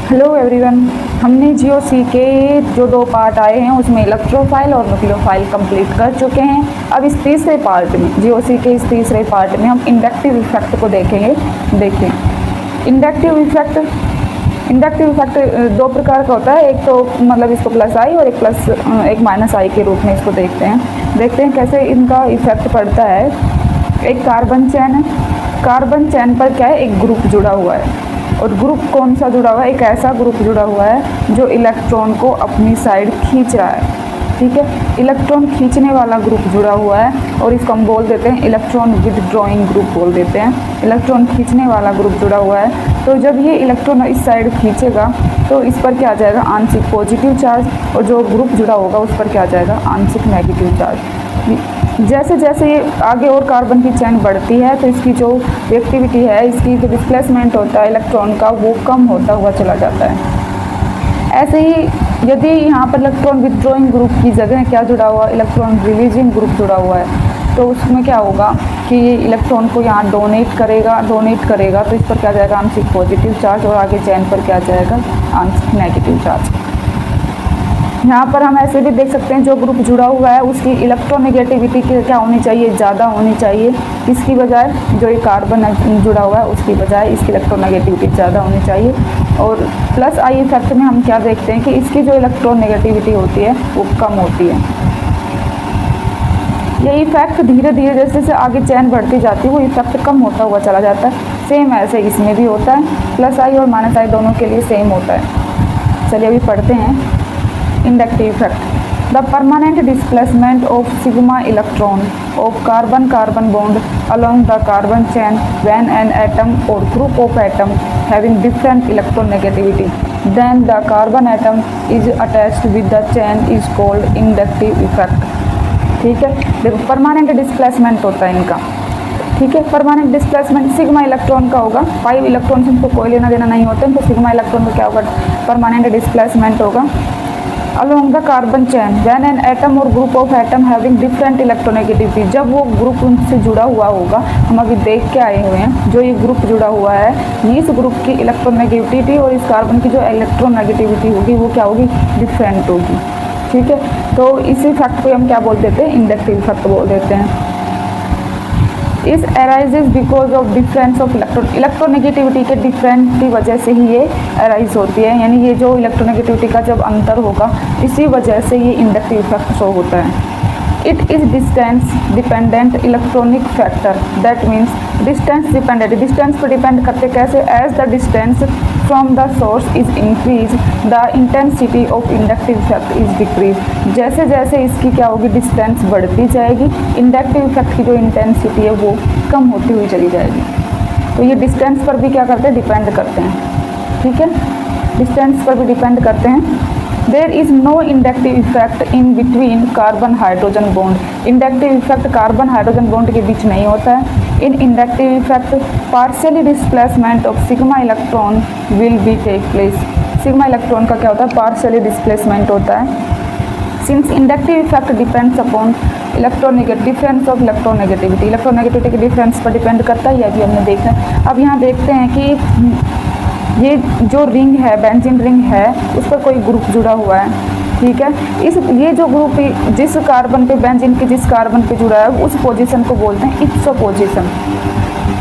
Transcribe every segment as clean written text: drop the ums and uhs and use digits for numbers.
Hello everyone, हमने GOC के जो 2 पार्ट आए हैं उसमें इलेक्ट्रोफाइल और न्यूक्लियोफाइल कंप्लीट कर चुके हैं। अब इस तीसरे पार्ट में, जीओसी के इस तीसरे पार्ट में हम इंडक्टिव इफेक्ट को देखेंगे। देखिए, इंडक्टिव इफेक्ट 2 प्रकार का होता है। एक तो मतलब इसको प्लस आई और एक माइनस आई के रूप में इसको देखते हैं कैसे इनका इफेक्ट पड़ता है। एक कार्बन चैन है, कार्बन चैन पर क्या है, एक ग्रुप जुड़ा हुआ है और ग्रुप कौन सा जुड़ा हुआ है, एक ऐसा ग्रुप जुड़ा हुआ है जो इलेक्ट्रॉन को अपनी साइड खींच रहा है। ठीक है, इलेक्ट्रॉन खींचने वाला ग्रुप जुड़ा हुआ है और इसको हम बोल देते हैं इलेक्ट्रॉन विथड्रॉइंग ग्रुप बोल देते हैं। इलेक्ट्रॉन खींचने वाला ग्रुप जुड़ा हुआ है, तो जब ये इलेक्ट्रॉन इस साइड खींचेगा तो इस पर क्या आ जाएगा, आंशिक पॉजिटिव चार्ज, और जो ग्रुप जुड़ा होगा उस पर क्या आ जाएगा, आंशिक नेगेटिव चार्ज। जैसे जैसे ये आगे और कार्बन की चैन बढ़ती है तो इसकी जो रिएक्टिविटी है, इसकी जो डिस्प्लेसमेंट होता है इलेक्ट्रॉन का, वो कम होता हुआ चला जाता है। ऐसे ही यदि यहाँ पर इलेक्ट्रॉन विथड्रॉइंग ग्रुप की जगह क्या जुड़ा हुआ, इलेक्ट्रॉन रिलीजिंग ग्रुप जुड़ा हुआ है, तो उसमें क्या होगा कि ये इलेक्ट्रॉन को यहाँ डोनेट करेगा तो इस पर क्या जाएगा, आंशिक पॉजिटिव चार्ज, और आगे चैन पर क्या जाएगा, आंशिक नेगेटिव चार्ज। यहाँ पर हम ऐसे भी देख सकते हैं जो ग्रुप जुड़ा हुआ है उसकी इलेक्ट्रोनेगेटिविटी क्या होनी चाहिए, ज़्यादा होनी चाहिए। इसकी बजाय जो ये कार्बन जुड़ा हुआ है उसकी बजाय इसकी इलेक्ट्रोनेगेटिविटी ज़्यादा होनी चाहिए। और प्लस आई इफेक्ट में हम क्या देखते हैं कि इसकी जो इलेक्ट्रोनेगेटिविटी होती है वो कम होती है। ये इफेक्ट धीरे धीरे जैसे जैसे आगे चैन बढ़ती जाती है वो इफेक्ट कम होता हुआ चला जाता है। सेम ऐसे इसमें भी होता है, प्लस आई और माइनस आई दोनों के लिए सेम होता है। चलिए अभी पढ़ते हैं inductive effect. The permanent displacement of sigma electron of carbon carbon bond along the carbon chain when an atom or group of atoms having different electronegativity then the carbon atom is attached with the chain is called inductive effect। ठीक है, देखो permanent displacement होता है इनका। ठीक है, permanent displacement sigma electron का होगा। 5 इलेक्ट्रॉन से इनको कोई लेना देना नहीं होता है, तो सिग्मा इलेक्ट्रॉन का क्या होगा, परमानेंट डिस्प्लेसमेंट होगा। along the carbon chain when an atom or group of atom having different electronegativity, जब वो ग्रुप उनसे जुड़ा हुआ होगा, हम अभी देख के आए हुए हैं जो ये ग्रुप जुड़ा हुआ है, इस ग्रुप की इलेक्ट्रोनेगेटिविटी और इस कार्बन की जो इलेक्ट्रोनेगेटिविटी होगी वो क्या होगी, डिफरेंट होगी। ठीक है, तो इस इफेक्ट को हम क्या बोल देते हैं, इंडक्टिव इफेक्ट बोल देते हैं। इस arises because of difference of electronegativity के डिफरेंट की वजह से ही ये अराइज होती है, यानी ये जो इलेक्ट्रोनेगेटिविटी का जब अंतर होगा इसी वजह से ये इंडक्टिव इफेक्ट शो होता है। It is distance dependent electronic factor, that means distance dependent, distance पर डिपेंड करते कैसे, as the distance from the source is increase the intensity of inductive effect is decrease. जैसे जैसे इसकी क्या होगी, डिस्टेंस बढ़ती जाएगी, इंडक्टिव इफेक्ट की जो इंटेंसिटी है वो कम होती हुई चली जाएगी। तो ये डिस्टेंस पर भी क्या करते हैं, डिपेंड करते हैं। ठीक है, डिस्टेंस पर भी डिपेंड करते हैं। There is no inductive effect in between carbon hydrogen bond. Inductive effect carbon hydrogen bond के बीच नहीं होता है। In inductive effect partially displacement of sigma electron will be take place. Sigma electron का क्या होता है, पार्शियली डिस्प्लेसमेंट होता है। Since inductive effect depends upon difference of electronegativity, electronegativity के डिफरेंस पर डिपेंड करता है, यह भी हमने देखा है। अब यहाँ देखते हैं कि ये जो रिंग है, बेंजीन रिंग है, उस पर कोई ग्रुप जुड़ा हुआ है। ठीक है, ये जो ग्रुप जिस कार्बन पे, बेंजीन के जिस कार्बन पे जुड़ा है उस पोजीशन को बोलते हैं इप्सो पोजीशन।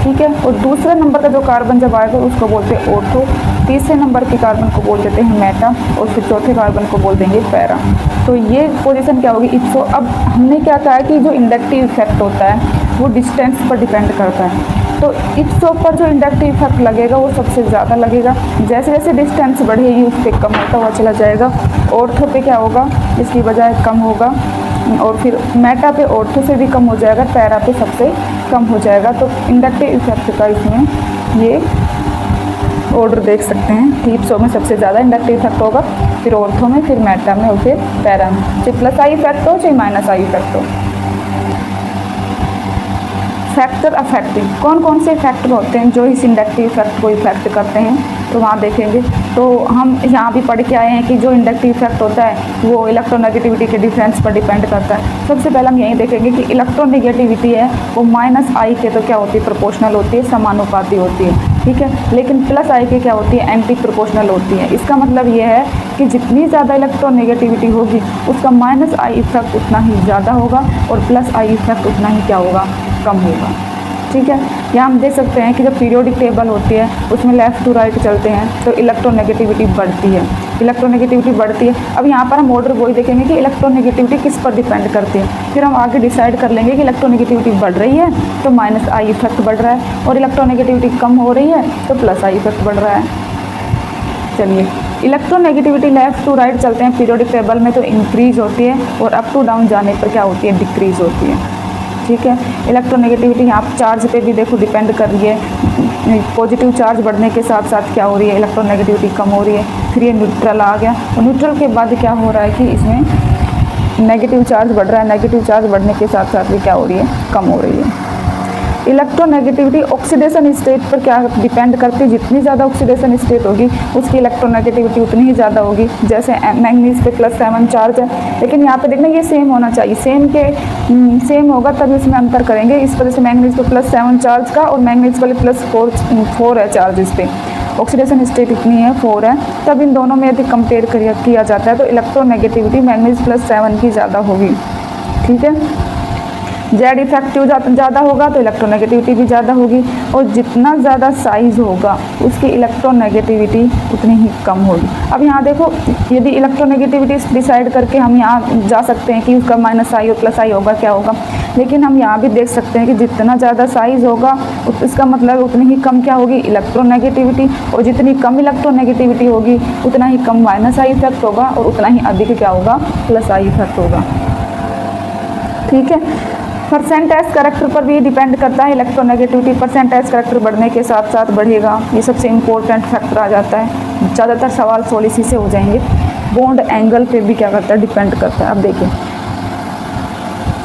ठीक है, और दूसरे नंबर का जो कार्बन जब आएगा उसको बोलते हैं ऑर्थो, तीसरे नंबर के कार्बन को बोल देते हैं मेटा, और फिर चौथे कार्बन को बोल देंगे पैरा। तो ये पोजीशन क्या होगी, इप्सो। अब हमने क्या कहा है कि जो इंडक्टिव इफेक्ट होता है वो डिस्टेंस पर डिपेंड करता है, तो इप्सो पर जो इंडक्टिव इफेक्ट लगेगा वो सबसे ज़्यादा लगेगा। जैसे जैसे डिस्टेंस बढ़ेगी उस पर कम होता हुआ चला जाएगा। ऑर्थो पे क्या होगा, इसकी बजाय कम होगा, और फिर मेटा पे ऑर्थो से भी कम हो जाएगा, पैरा पे सबसे कम हो जाएगा। तो इंडक्टिव इफेक्ट का इसमें ये ऑर्डर देख सकते हैं कि इप्सो में सबसे ज़्यादा इंडक्टिव इफेक्ट होगा, फिर ऑर्थो में, फिर मेटा में और फिर पैरा में। चाहे प्लस आई इफेक्ट हो चाहे माइनस आई इफेक्ट हो। फैक्टर अफेक्टिंग, कौन कौन से फैक्टर होते हैं जो इस इंडक्टिव इफेक्ट को इफेक्ट करते हैं, तो वहाँ देखेंगे। तो हम यहाँ भी पढ़ के आए हैं कि जो इंडक्टिव इफेक्ट होता है वो इलेक्ट्रोनेगेटिविटी के डिफरेंस पर डिपेंड करता है। सबसे पहले हम यही देखेंगे कि इलेक्ट्रोनेगेटिविटी है वो माइनस आई के तो क्या होती है, प्रोपोर्शनल होती है, समानुपाती होती है। ठीक है। लेकिन प्लस आई की क्या होती है, एंटी प्रोपोर्शनल होती है। इसका मतलब ये है कि जितनी ज़्यादा इलेक्ट्रोनेगेटिविटी होगी उसका माइनस आई इफेक्ट उतना ही ज़्यादा होगा और प्लस आई इफेक्ट उतना ही क्या होगा, कम होगा। ठीक है, यहाँ हम देख सकते हैं कि जब पीरियोडिक टेबल होती है उसमें लेफ़्ट टू राइट चलते हैं तो इलेक्ट्रोनेगेटिविटी बढ़ती है, इलेक्ट्रोनेगेटिविटी बढ़ती है। अब यहाँ पर हम ऑर्डर वही देखेंगे कि इलेक्ट्रोनेगेटिविटी किस पर डिपेंड करती है, फिर हम आगे डिसाइड कर लेंगे कि इलेक्ट्रोनेगेटिविटी बढ़ रही है तो माइनस आई इफेक्ट बढ़ रहा है और इलेक्ट्रोनेगेटिविटी कम हो रही है तो प्लस आई इफेक्ट बढ़ रहा है। चलिए, इलेक्ट्रोनेगेटिविटी लेफ़्ट टू राइट चलते हैं पीरियोडिक टेबल में तो इंक्रीज होती है और अप टू डाउन जाने पर क्या होती है, डिक्रीज होती है। ठीक है, इलेक्ट्रोनेगेटिविटी यहाँ चार्ज पे भी देखो डिपेंड कर रही है। पॉजिटिव चार्ज बढ़ने के साथ साथ क्या हो रही है, इलेक्ट्रोनेगेटिविटी कम हो रही है। फिर ये न्यूट्रल आ गया और न्यूट्रल के बाद क्या हो रहा है कि इसमें नेगेटिव चार्ज बढ़ रहा है, नेगेटिव चार्ज बढ़ने के साथ साथ भी क्या हो रही है, कम हो रही है। इलेक्ट्रोनेगेटिविटी ऑक्सीडेशन स्टेट पर क्या डिपेंड करती है, जितनी ज़्यादा ऑक्सीडेशन स्टेट होगी उसकी इलेक्ट्रोनेगेटिविटी उतनी ही ज़्यादा होगी। जैसे मैंगनीज पे +7 चार्ज है, लेकिन यहाँ पे देखना ये सेम होना चाहिए, सेम होगा तभी इसमें अंतर करेंगे। इस वजह से मैंगनीज पे +7 चार्ज का और मैंगनीज वाले +4 है चार्ज, इस पर ऑक्सीडेशन स्टेट इतनी है 4 है, तब इन दोनों में यदि कंपेयर किया जाता है तो इलेक्ट्रोनेगेटिविटी मैंगनीज +7 की ज़्यादा होगी। ठीक है, जेड इफेक्टिव ज़्यादा होगा तो इलेक्ट्रोनेगेटिविटी भी ज़्यादा होगी और जितना ज़्यादा साइज़ होगा उसकी इलेक्ट्रोनेगेटिविटी उतनी ही कम होगी। अब यहाँ देखो, यदि इलेक्ट्रोनेगेटिविटी डिसाइड करके हम यहाँ जा सकते हैं कि उसका माइनस आई और प्लस आई होगा क्या होगा, लेकिन हम यहाँ भी देख सकते हैं कि जितना ज़्यादा साइज़ होगा इसका मतलब उतनी ही कम क्या होगी, इलेक्ट्रोनेगेटिविटी, और जितनी कम इलेक्ट्रोनेगेटिविटी होगी उतना ही कम माइनस आई इफेक्ट होगा और उतना ही अधिक क्या होगा, प्लस आई इफेक्ट होगा। ठीक है, परसेंटेज कैरेक्टर पर भी डिपेंड करता है इलेक्ट्रोनेगेटिविटी। परसेंटेज कैरेक्टर बढ़ने के साथ साथ बढ़ेगा, ये सबसे इम्पोर्टेंट फैक्टर आ जाता है। ज़्यादातर सवाल सॉल्व इसी से हो जाएंगे। बॉन्ड एंगल पे भी क्या करता है, डिपेंड करता है। अब देखिए,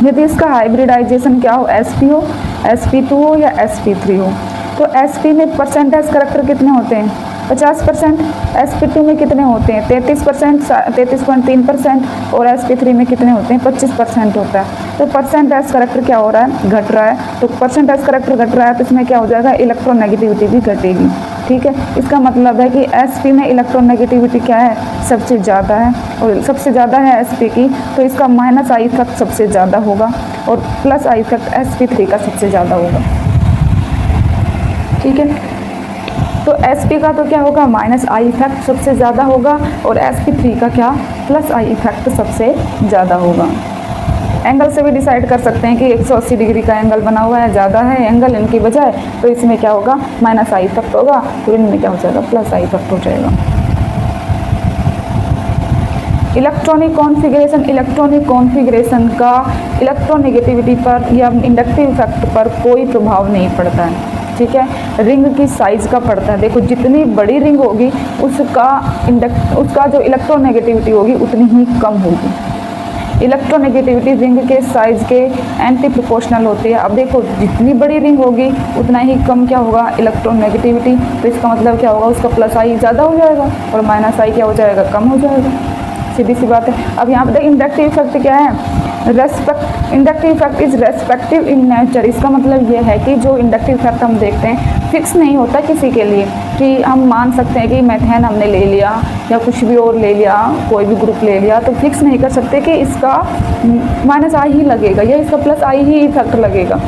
यदि इसका हाइब्रिडाइजेशन क्या हो, sp हो, sp2 हो या sp3 हो, तो sp में परसेंटेज कैरेक्टर कितने होते हैं, 50%, sp2 में कितने होते हैं 33%, 33.3%, और sp3 में कितने होते हैं 25% होता है। तो परसेंटेज कैरेक्टर क्या हो रहा है, घट रहा है। तो परसेंटेज कैरेक्टर घट रहा है तो इसमें क्या हो जाएगा, इलेक्ट्रोनेगेटिविटी भी घटेगी। ठीक है, इसका मतलब है कि sp में इलेक्ट्रोनेगेटिविटी क्या है, सबसे ज़्यादा है, और सबसे ज़्यादा है sp की, तो इसका माइनस आई इफेक्ट सबसे ज़्यादा होगा और प्लस आई इफेक्ट sp3 का सबसे ज़्यादा होगा। ठीक है, तो sp का तो क्या होगा, माइनस आई इफेक्ट सबसे ज़्यादा होगा और sp3 का क्या, प्लस आई इफेक्ट सबसे ज़्यादा होगा। एंगल से भी डिसाइड कर सकते हैं कि 180 डिग्री का एंगल बना हुआ है, ज़्यादा है एंगल इनकी बजाय, तो इसमें क्या होगा, माइनस आई इफेक्ट होगा, तो इनमें क्या हो जाएगा, प्लस आई इफेक्ट हो जाएगा। इलेक्ट्रॉनिक कॉन्फ़िगरेशन का इलेक्ट्रोनेगेटिविटी पर या इंडक्टिव इफेक्ट पर कोई प्रभाव नहीं पड़ता है। ठीक है, रिंग की साइज़ का पड़ता है। देखो, जितनी बड़ी रिंग होगी उसका जो इलेक्ट्रोनेगेटिविटी होगी उतनी ही कम होगी। इलेक्ट्रोनेगेटिविटी रिंग के साइज़ के एंटी प्रोपोर्शनल होती है। अब देखो, जितनी बड़ी रिंग होगी उतना ही कम क्या होगा, इलेक्ट्रोनेगेटिविटी, तो इसका मतलब क्या होगा, उसका प्लस आई ज़्यादा हो जाएगा और माइनस आई क्या हो जाएगा, कम हो जाएगा। सीधी सी बात है। अब यहाँ पे इंडक्टिव इफेक्ट क्या है, inductive effect is respective in nature. इसका मतलब ये है कि जो इंडक्टिव इफेक्ट हम देखते हैं फिक्स नहीं होता किसी के लिए, कि हम मान सकते हैं कि मेथेन हमने ले लिया या कुछ भी और ले लिया, कोई भी ग्रुप ले लिया, तो फिक्स नहीं कर सकते कि इसका माइनस आई ही लगेगा या इसका प्लस आई ही इफेक्ट लगेगा।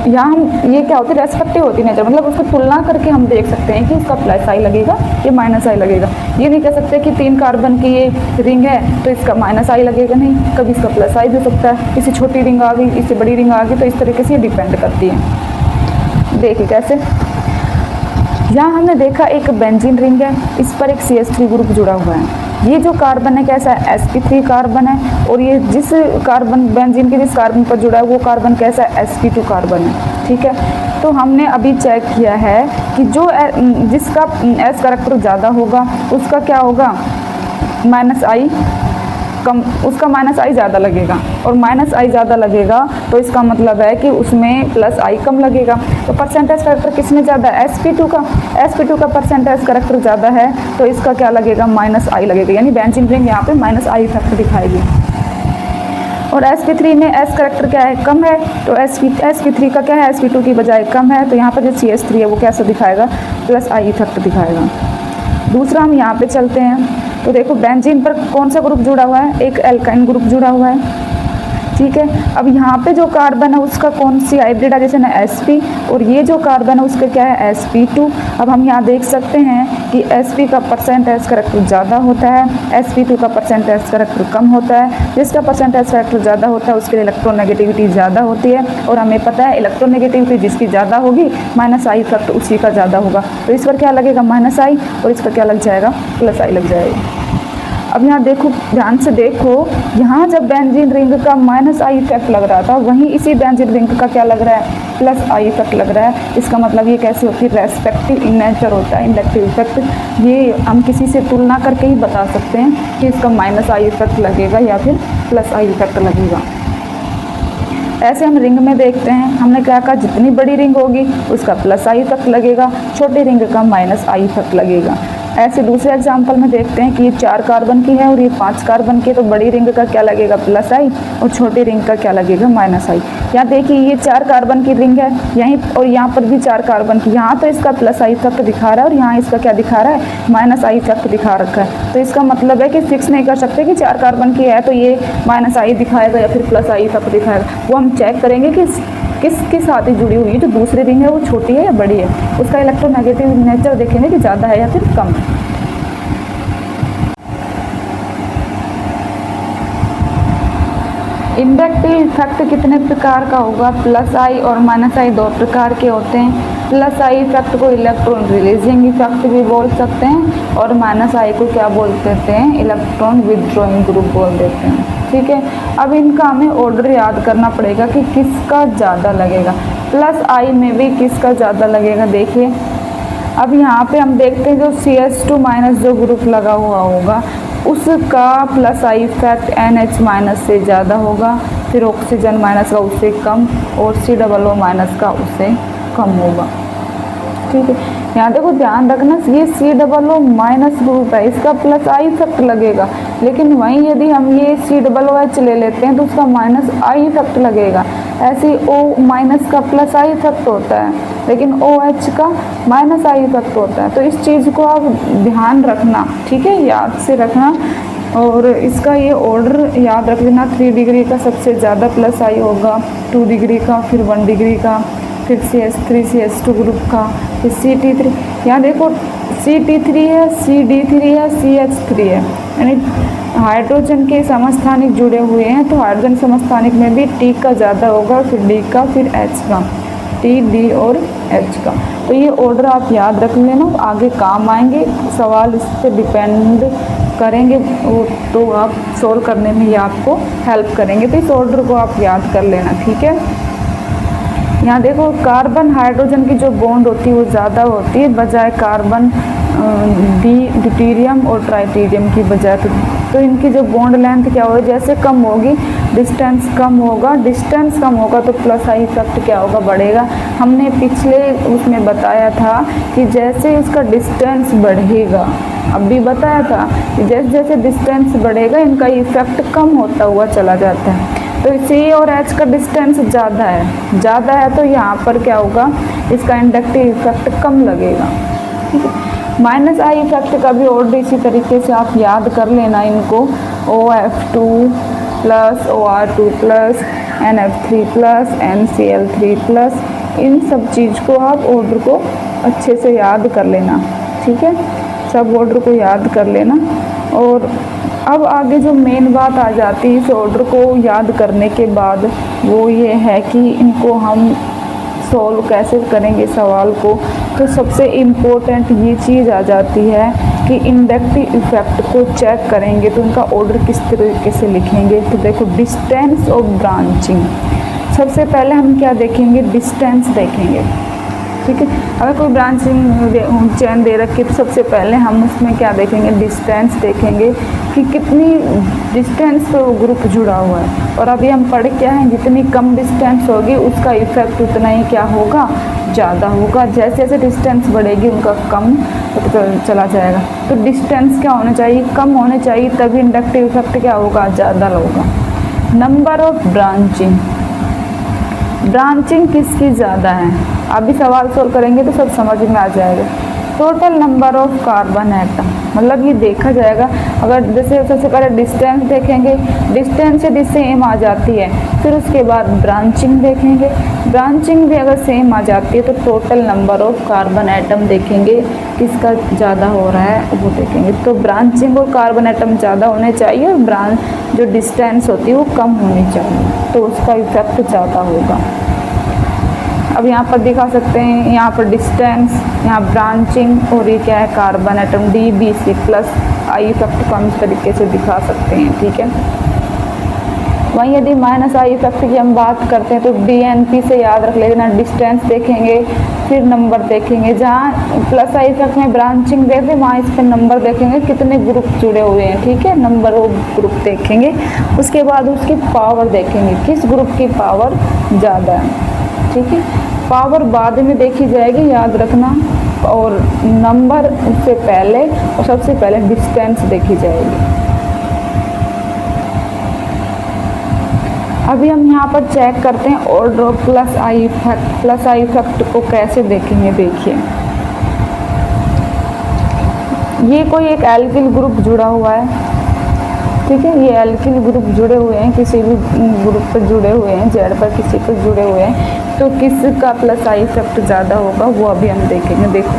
यहाँ हम ये क्या होती है, रेस्पेक्टिव होती है नेचर, मतलब उसको तुलना करके हम देख सकते हैं कि इसका प्लस आई लगेगा या माइनस आई लगेगा। ये नहीं कह सकते कि 3 कार्बन की ये रिंग है तो इसका माइनस आई लगेगा, नहीं, कभी इसका प्लस आई भी हो सकता है। इससे छोटी रिंग आ गई, इससे बड़ी रिंग आ गई, तो इस तरीके से ये डिपेंड करती है। देखिए कैसे, यहाँ हमने देखा एक बेंजीन रिंग है, इस पर एक CH3 ग्रुप जुड़ा हुआ है। ये जो कार्बन है कैसा है, sp3 कार्बन है, और ये जिस कार्बन बेंजीन के जिस कार्बन पर जुड़ा है वो कार्बन कैसा है, sp2 कार्बन है। ठीक है, तो हमने अभी चेक किया है कि जो जिसका S कैरेक्टर ज़्यादा होगा उसका क्या होगा, माइनस आई कम, उसका माइनस आई ज़्यादा लगेगा, और माइनस आई ज़्यादा लगेगा तो इसका मतलब है कि उसमें प्लस आई कम लगेगा। तो परसेंटेज कैरेक्टर किसमें ज़्यादा है, sp2 का परसेंटेज कैरेक्टर ज़्यादा है तो इसका क्या लगेगा, माइनस आई लगेगा, यानी बेंजीन रिंग यहाँ पे माइनस आई इफेक्ट दिखाएगी। और sp3 में S कैरेक्टर क्या है, कम है, तो sp3 का क्या है, sp2 की बजाय कम है, तो यहाँ पर जो CH3 है वो कैसे दिखाएगा, प्लस आई इफेक्ट दिखाएगा। दूसरा हम यहाँ पे चलते हैं तो देखो बेंजीन पर कौन सा ग्रुप जुड़ा हुआ है, एक एल्काइन ग्रुप जुड़ा हुआ है, ठीक है। अब यहाँ पे जो कार्बन है उसका कौन सी हाइब्रिडाइजेशन है, sp, और ये जो कार्बन है उसका क्या है, sp2। अब हम यहाँ देख सकते हैं कि sp का परसेंट एस करेक्टर ज़्यादा होता है, sp2 का परसेंट एस करेक्टर कम होता है। जिसका परसेंट एस करेक्टर ज़्यादा होता है उसके लिए इलेक्ट्रोनेगेटिविटी ज़्यादा होती है, और हमें पता है इलेक्ट्रोनेगेटिविटी जिसकी ज़्यादा होगी माइनस आई इफेक्ट उसी का ज़्यादा होगा। तो इस पर क्या लगेगा, माइनस आई, और इस पर क्या लग जाएगा, प्लस आई लग जाएगा। अब यहाँ देखो, ध्यान से देखो, यहाँ जब बेंजीन रिंग का माइनस आई इफेक्ट लग रहा था वहीं इसी बेंजीन रिंग का क्या लग रहा है, प्लस आई इफेक्ट लग रहा है। इसका मतलब ये कैसे होती है, रेस्पेक्टिव इन नेचर होता है इंडक्टिव इफेक्ट। ये हम किसी से तुलना करके ही बता सकते हैं कि इसका माइनस आई इफेक्ट लगेगा या फिर प्लस आई इफेक्ट लगेगा। ऐसे हम रिंग में देखते हैं, हमने क्या कहा, जितनी बड़ी रिंग होगी उसका प्लस आई इफेक्ट लगेगा, छोटी रिंग का माइनस आई इफेक्ट लगेगा। ऐसे दूसरे एग्जांपल में देखते हैं कि ये 4 कार्बन की है और ये 5 कार्बन की है, तो बड़ी रिंग का क्या लगेगा, प्लस आई, और छोटी रिंग का क्या लगेगा, माइनस आई। यहाँ देखिए ये 4 कार्बन की रिंग है यहीं, और यहाँ पर भी 4 कार्बन की, यहाँ तो इसका प्लस आई इफेक्ट दिखा रहा है और यहाँ इसका क्या दिखा रहा है, माइनस आई इफेक्ट दिखा रखा है। तो इसका मतलब है कि फिक्स नहीं कर सकते कि 4 कार्बन की है तो ये माइनस आई दिखाएगा या फिर प्लस आई इफेक्ट दिखाएगा। वो हम चेक करेंगे कि किसके साथ ही जुड़ी हुई है, जो दूसरी रिंग है वो छोटी है या बड़ी है, उसका इलेक्ट्रोनेगेटिव नेचर देखेंगे कि ज़्यादा है या फिर कम है। इंडक्टिव इफेक्ट कितने प्रकार का होगा, प्लस आई और माइनस आई 2 प्रकार के होते हैं। प्लस आई इफेक्ट को इलेक्ट्रॉन रिलीजिंग इफेक्ट भी बोल सकते हैं, और माइनस आई को क्या बोल देते हैं, इलेक्ट्रॉन विथड्रॉइंग ग्रुप बोल देते हैं, ठीक है। अब इनका हमें ऑर्डर याद करना पड़ेगा कि किसका ज़्यादा लगेगा। प्लस आई में भी किसका ज़्यादा लगेगा, देखिए अब यहाँ पे हम देखते हैं जो CH2 माइनस जो ग्रुप लगा हुआ होगा उसका plus I effect NH minus से ज़्यादा होगा, फिर ऑक्सीजन माइनस का उससे कम, और COO माइनस का उससे कम होगा, ठीक है। यहाँ देखो ध्यान रखना, ये COO माइनस ग्रुप है, इसका प्लस आई इफेक्ट लगेगा, लेकिन वहीं यदि हम ये COOH ले लेते हैं तो उसका माइनस आई इफेक्ट लगेगा। ऐसे O माइनस का प्लस आई इफेक्ट होता है, लेकिन OH का माइनस आई इफेक्ट होता है। तो इस चीज़ को आप ध्यान रखना, ठीक है, याद से रखना, और इसका ये ऑर्डर याद रख लेना। 3 डिग्री का सबसे ज़्यादा प्लस आई होगा, 2 डिग्री का, फिर 1 डिग्री का, फिर CH3 CH2 ग्रुप का, फिर CT3। यहाँ देखो CT3 है, CD3 है, CH3 है, यानी हाइड्रोजन के समस्थानिक जुड़े हुए हैं, तो हाइड्रोजन समस्थानिक में भी T का ज़्यादा होगा, फिर D का, फिर H का, T, D और H का। तो ये ऑर्डर आप याद रख लेना, आगे काम आएंगे, सवाल इस पर डिपेंड करेंगे तो आप सोल्व करने में ये आपको हेल्प करेंगे। तो इस ऑर्डर को आप याद कर लेना, ठीक है। यहाँ देखो कार्बन हाइड्रोजन की जो बॉन्ड होती है वो ज़्यादा होती है बजाय कार्बन ड्यूटेरियम और ट्राइटेरियम की बजाय। तो इनकी जो बॉन्ड लेंथ क्या होगी, जैसे कम होगी डिस्टेंस कम होगा, डिस्टेंस कम होगा तो प्लस आई इफेक्ट क्या होगा, बढ़ेगा। हमने पिछले उसमें बताया था कि जैसे उसका डिस्टेंस बढ़ेगा, अब भी बताया था कि जैसे जैसे डिस्टेंस बढ़ेगा इनका इफेक्ट कम होता हुआ चला जाता है। तो C और H का डिस्टेंस ज़्यादा है तो यहाँ पर क्या होगा, इसका इंडक्टिव इफेक्ट कम लगेगा, ठीक है। माइनस आई इफेक्ट का भी ऑर्डर इसी तरीके से आप याद कर लेना इनको, OF2 plus OR2 plus NF3 plus NCl3 plus, इन सब चीज़ को आप ऑर्डर को अच्छे से याद कर लेना, ठीक है, सब ऑर्डर को याद कर लेना। और अब आगे जो मेन बात आ जाती है इस ऑर्डर को याद करने के बाद, वो ये है कि इनको हम सॉल्व कैसे करेंगे सवाल को। तो सबसे इम्पोर्टेंट ये चीज़ आ जाती है कि इंडक्टिव इफेक्ट को चेक करेंगे तो उनका ऑर्डर किस तरीके से लिखेंगे। तो देखो डिस्टेंस ऑफ ब्रांचिंग, सबसे पहले हम क्या देखेंगे, डिस्टेंस देखेंगे, ठीक है। अगर कोई ब्रांचिंग चेन दे रखी तो सबसे पहले हम उसमें क्या देखेंगे, डिस्टेंस देखेंगे कि कितनी डिस्टेंस पे वो ग्रुप जुड़ा हुआ है। और अभी हम पढ़ क्या है, जितनी कम डिस्टेंस होगी उसका इफेक्ट उतना ही क्या होगा, ज़्यादा होगा। जैसे जैसे डिस्टेंस बढ़ेगी उनका कम तो चला जाएगा। तो डिस्टेंस क्या होना चाहिए, कम होने चाहिए, तभी इंडक्टिव इफेक्ट क्या होगा, ज़्यादा होगा। नंबर ऑफ ब्रांचिंग, ब्रांचिंग किसकी ज़्यादा है, अभी सवाल सोल्व करेंगे तो सब समझ में आ जाएगा। Total number of carbon atom, मतलब ये देखा जाएगा। अगर जैसे सबसे पहले डिस्टेंस देखेंगे, डिस्टेंस यदि सेम आ जाती है, फिर उसके बाद ब्रांचिंग देखेंगे, ब्रांचिंग भी अगर सेम आ जाती है तो total number of carbon atom देखेंगे किसका ज़्यादा हो रहा है वो देखेंगे। तो ब्रांचिंग और कार्बन एटम ज़्यादा होने चाहिए और जो डिस्टेंस होती है वो कम होनी चाहिए, तो उसका इफेक्ट ज़्यादा होगा। अब यहाँ पर दिखा सकते हैं, यहाँ पर डिस्टेंस, यहाँ ब्रांचिंग और ये क्या है carbon atom DBC plus I effect को हम इस तरीके से दिखा सकते हैं, ठीक है। वहीं यदि माइनस आई इफेक्ट की हम बात करते हैं तो DNP से याद रख लेना, डिस्टेंस देखेंगे फिर नंबर देखेंगे, जहाँ प्लस आई इफेक्ट में ब्रांचिंग देखते हैं वहाँ इस पर नंबर देखेंगे कितने ग्रुप जुड़े हुए हैं, ठीक है, नंबर ऑफ ग्रुप देखेंगे। उसके बाद उसकी पावर देखेंगे, किस ग्रुप की पावर ज़्यादा है, ठीक है। पावर बाद में देखी जाएगी, याद रखना, और नंबर उससे पहले और सबसे पहले डिस्टेंस देखी जाएगी। अभी हम यहाँ पर चेक करते हैं order of plus I effect को कैसे देखेंगे। देखिए ये कोई एक एल्किल ग्रुप जुड़ा हुआ है, ठीक है, ये एल्किल ग्रुप जुड़े हुए हैं, किसी भी ग्रुप पर जुड़े हुए हैं, जेड पर किसी पर जुड़े हुए हैं, तो किसका प्लस आई इफेक्ट ज़्यादा होगा वो अभी हम देखेंगे। देखो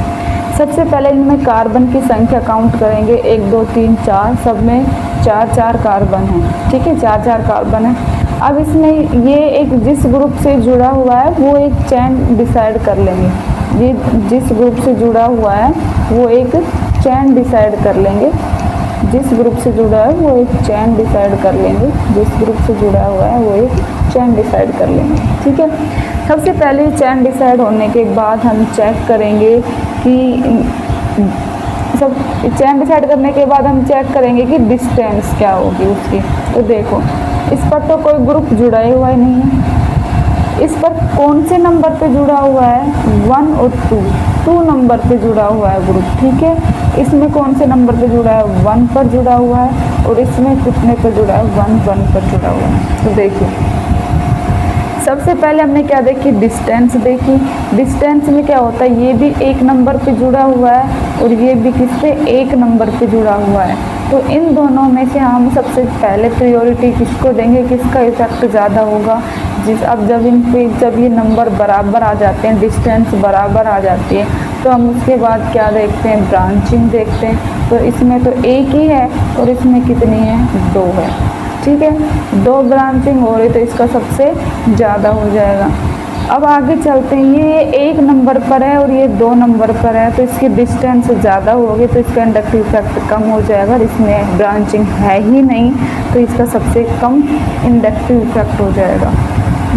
सबसे पहले इनमें कार्बन की संख्या काउंट करेंगे, 1 2 3 4, सब में 4 कार्बन है, ठीक है, 4 कार्बन है। अब इसमें ये एक जिस ग्रुप से जुड़ा हुआ है वो एक चेन डिसाइड कर लेंगे, ये जिस ग्रुप से जुड़ा हुआ है वो एक चेन डिसाइड कर लेंगे, जिस ग्रुप से जुड़ा है वो एक चेन डिसाइड कर लेंगे, जिस ग्रुप से जुड़ा हुआ है वो एक चेन डिसाइड कर लेंगे, ठीक है। सबसे पहले चेन डिसाइड होने के बाद हम चेक करेंगे कि सब चेन डिसाइड करने के बाद हम चेक करेंगे कि डिस्टेंस क्या होगी उसकी। तो देखो इस पर तो कोई ग्रुप जुड़ा ही हुआ ही नहीं है, इस पर कौन से नंबर पे जुड़ा हुआ है 1 और 2 नंबर पे जुड़ा हुआ है ग्रुप, ठीक है। इसमें कौन से नंबर पे जुड़ा है 1 पर जुड़ा हुआ है, और इसमें कितने पर जुड़ा है 1 पर जुड़ा हुआ है। तो देखिए सबसे पहले हमने क्या देखी, डिस्टेंस देखी। डिस्टेंस में क्या होता है, ये भी 1 नंबर पे जुड़ा हुआ है और ये भी किससे 1 नंबर पे जुड़ा हुआ है। तो इन दोनों में से हम सबसे पहले प्रायोरिटी किसको देंगे, किसका इफेक्ट ज़्यादा होगा। अब जब ये नंबर बराबर आ जाते हैं, डिस्टेंस बराबर आ जाती है, तो हम उसके बाद क्या देखते हैं, ब्रांचिंग देखते हैं। तो इसमें तो 1 ही है और इसमें कितनी है 2 है, ठीक है, 2 ब्रांचिंग हो रही तो इसका सबसे ज़्यादा हो जाएगा। अब आगे चलते हैं, ये 1 नंबर पर है और ये 2 नंबर पर है, तो इसकी डिस्टेंस ज़्यादा होगी तो इसका इंडक्टिव इफेक्ट कम हो जाएगा। इसमें ब्रांचिंग है ही नहीं तो इसका सबसे कम इंडक्टिव इफेक्ट हो जाएगा।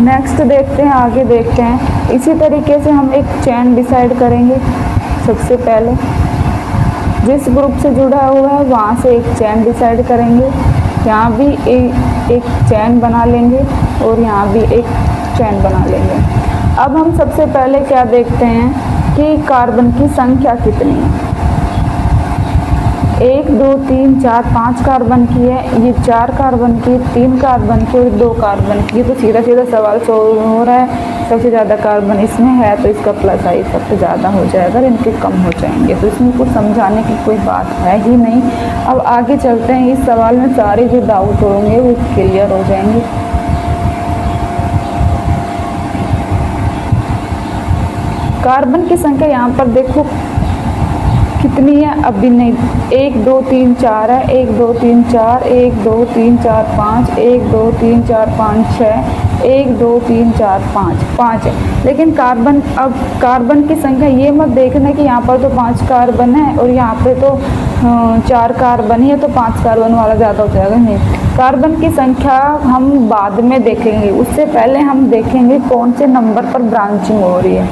नेक्स्ट देखते हैं, आगे देखते हैं। इसी तरीके से हम एक चेन डिसाइड करेंगे। सबसे पहले जिस ग्रुप से जुड़ा हुआ है वहाँ से एक चेन डिसाइड करेंगे, यहाँ भी एक चेन बना लेंगे और यहाँ भी एक चेन बना लेंगे। अब हम सबसे पहले क्या देखते हैं कि कार्बन की संख्या कितनी है। 1 2 3 4 5 कार्बन की है, ये 4 कार्बन की, 3 कार्बन की और 2 कार्बन की। तो सीधा सीधा सवाल हो रहा है, सबसे ज़्यादा कार्बन इसमें है तो इसका प्लस आई इफेक्ट ज़्यादा हो जाएगा, इनके कम हो जाएंगे। तो इसमें कुछ समझाने की कोई बात है ही नहीं। अब आगे चलते हैं, इस सवाल में सारे जो डाउट होंगे वो क्लियर हो जाएंगे। कार्बन की संख्या यहाँ पर देखो कितनी है, अभी नहीं, 1 2 3 4 है, 1 2 3 4, 1 2 3 4 5, 1 2 3 4 5 6, 1 2 3 4 5 है। लेकिन अब कार्बन की संख्या ये मत देखना कि यहाँ पर तो 5 कार्बन है और यहाँ पे तो 4 कार्बन ही है तो 5 कार्बन वाला ज़्यादा हो जाएगा, नहीं। कार्बन की संख्या हम बाद में देखेंगे, उससे पहले हम देखेंगे कौन से नंबर पर ब्रांचिंग हो रही है,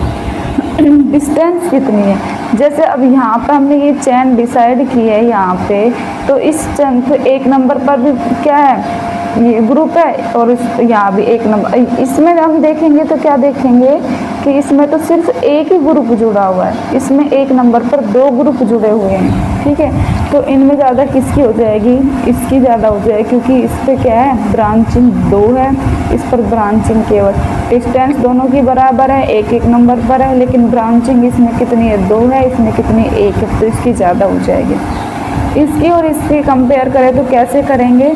डिस्टेंस कितनी है। जैसे अब यहाँ पर हमने ये चेन डिसाइड की है यहाँ पे, तो इस चेन पे 1 नंबर पर भी क्या है, ये ग्रुप है और यहाँ भी 1 नंबर। इसमें हम देखेंगे तो क्या देखेंगे कि इसमें तो सिर्फ 1 ही ग्रुप जुड़ा हुआ है, इसमें 1 नंबर पर 2 ग्रुप जुड़े हुए हैं, ठीक है। तो इनमें ज़्यादा किसकी हो जाएगी, इसकी ज़्यादा हो जाएगी, क्योंकि इस पर क्या है ब्रांचिंग 2 है, इस पर ब्रांचिंग केवल डिस्टेंस दोनों की बराबर है, एक एक नंबर पर है, लेकिन ब्रांचिंग इसमें कितनी है 2 है, इसमें कितनी 1 है, तो इसकी ज़्यादा हो जाएगी। इसकी और इसकी कंपेयर करें तो कैसे करेंगे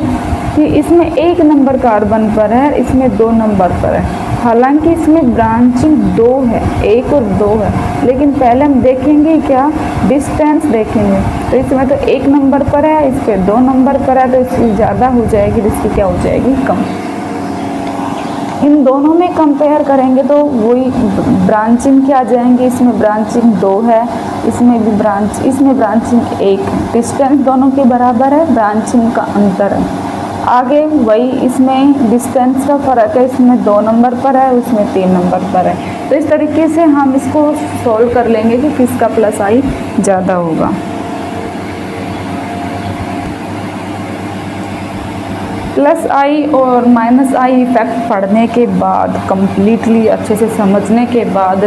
कि इसमें 1 नंबर कार्बन पर है, इसमें 2 नंबर पर है, हालांकि इसमें ब्रांचिंग 2 है, 1 और 2 है, लेकिन पहले हम देखेंगे क्या डिस्टेंस देखेंगे, तो इसमें तो 1 नंबर पर है, इस पर 2 नंबर पर है, तो इसकी ज़्यादा हो जाएगी, इसकी क्या हो जाएगी कम। इन दोनों में कंपेयर करेंगे तो वही ब्रांचिंग क्या आ जाएंगे, इसमें ब्रांचिंग 2 है, इसमें ब्रांचिंग 1 है, डिस्टेंस दोनों के बराबर है, ब्रांचिंग का अंतर है। आगे वही इसमें डिस्टेंस का फ़र्क है, इसमें 2 नंबर पर है, उसमें 3 नंबर पर है। तो इस तरीके से हम इसको सॉल्व कर लेंगे कि किसका प्लस आई ज़्यादा होगा। प्लस आई और माइनस आई इफ़ेक्ट पढ़ने के बाद, कंप्लीटली अच्छे से समझने के बाद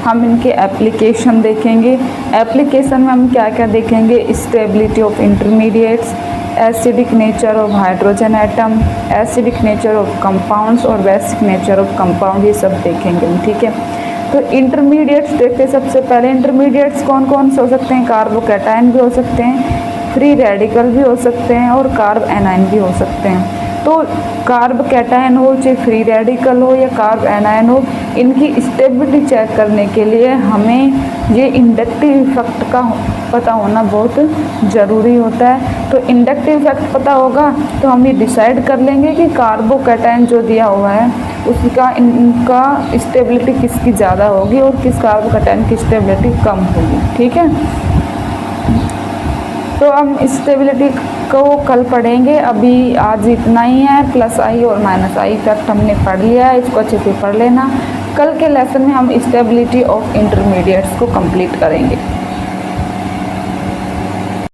हम इनके एप्लीकेशन देखेंगे। एप्लीकेशन में हम क्या क्या देखेंगे, stability of intermediates, acidic nature of hydrogen atom, acidic nature of compounds और बेसिक नेचर ऑफ कंपाउंड, ये सब देखेंगे हम, ठीक है। तो इंटरमीडिएट्स देखते हैं। सबसे पहले इंटरमीडिएट्स कौन कौन से हो सकते हैं, कार्बोकैटायन भी हो सकते हैं, फ्री रेडिकल भी हो सकते हैं और कार्ब एनायन भी हो सकते हैं। तो कार्ब कैटायन हो चाहे फ्री रेडिकल हो या कार्ब एनायन हो, इनकी स्टेबिलिटी चेक करने के लिए हमें ये इंडक्टिव इफेक्ट का पता होना बहुत ज़रूरी होता है। तो इंडक्टिव इफेक्ट पता होगा तो हम ये डिसाइड कर लेंगे कि कार्बोकैटायन जो दिया हुआ है उसका इनका स्टेबिलिटी किसकी ज़्यादा होगी और किस कार्बोकैटायन की स्टेबिलिटी कम होगी, ठीक है। तो हम स्टेबिलिटी को कल पढ़ेंगे, अभी आज इतना ही है। प्लस आई और माइनस आई इफेक्ट हमने पढ़ लिया है, इसको अच्छे से पढ़ लेना। कल के लेसन में हम स्टेबिलिटी ऑफ इंटरमीडिएट्स को कंप्लीट करेंगे।